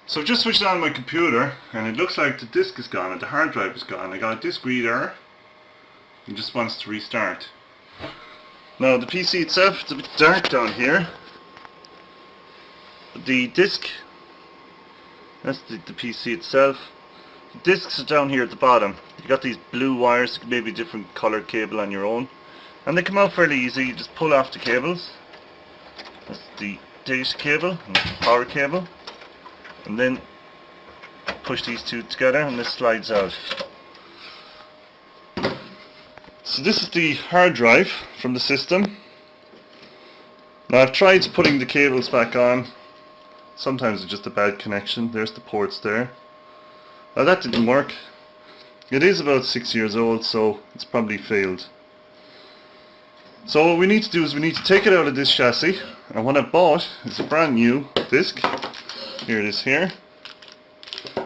So I've just switched on my computer and it looks like the disk is gone and the hard drive is gone. I got a disk read error. It just wants to restart. Now the PC itself, it's a bit dark down here. The disk, that's the PC itself. The disks are down here at the bottom. You got these blue wires, maybe different colour cable on your own. And they come out fairly easy. You just pull off the cables. That's the data cable and the power cable. And then push these two together and this slides out. So this is the hard drive from the system. Now I've tried putting the cables back on. Sometimes it's just a bad connection. There's the ports there. Now that didn't work. It is about 6 years old, so it's probably failed. So what we need to do is we need to take it out of this chassis. And what I bought is a brand new disc. Here it is here.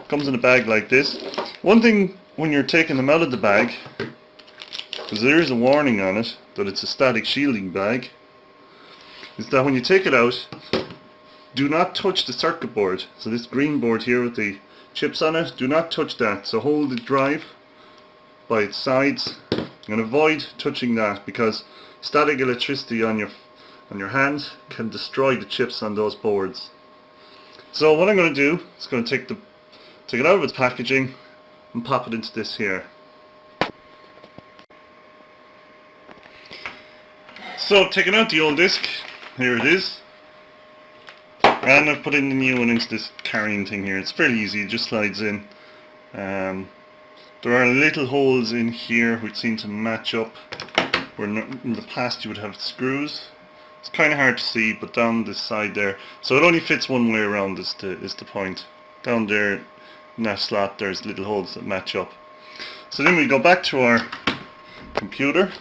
Comes in a bag like this. One thing when you're taking them out of the bag, because there is a warning on it that it's a static shielding bag, is that when you take it out, do not touch the circuit board. So this green board here with the chips on it, do not touch that. So hold the drive by its sides and avoid touching that, because static electricity on your hand can destroy the chips on those boards. So what I'm going to do is going to take it out of its packaging and pop it into this here. So taking out the old disc, here it is, and I've put in the new one into this carrying thing here. It's fairly easy, it just slides in. There are little holes in here which seem to match up where in the past you would have screws. It's kind of hard to see, but down this side there, so it only fits one way around is the point. Down there in that slot there's little holes that match up. So then we go back to our computer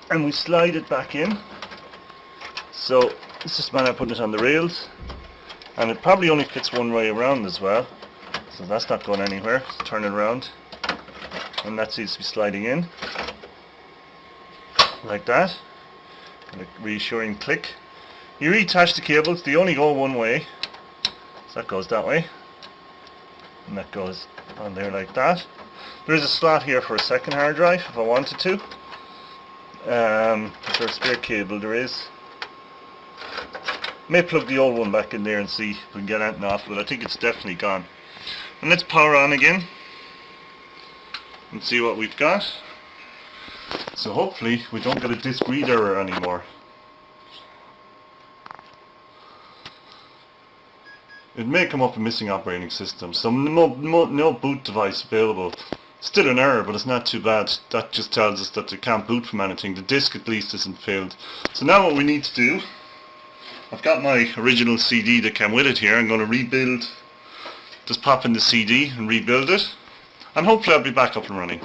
and we slide it back in. So it's just a matter of putting it on the rails, and it probably only fits one way around as well, so that's not going anywhere. So turn it around and that seems to be sliding in like that. And a reassuring click. You reattach the cables, they only go one way, so that goes that way and that goes on there like that. There is a slot here for a second hard drive if I wanted to. There's a spare cable, there is. May plug the old one back in there and see if we can get anything off, but I think it's definitely gone. And let's power on again and see what we've got. So hopefully we don't get a disk read error anymore. It may come up a missing operating system, so no boot device available. Still an error, but it's not too bad. That just tells us that it can't boot from anything. The disk at least isn't failed. So now what we need to do, I've got my original CD that came with it here. I'm going to rebuild, just pop in the CD and rebuild it, and hopefully I'll be back up and running.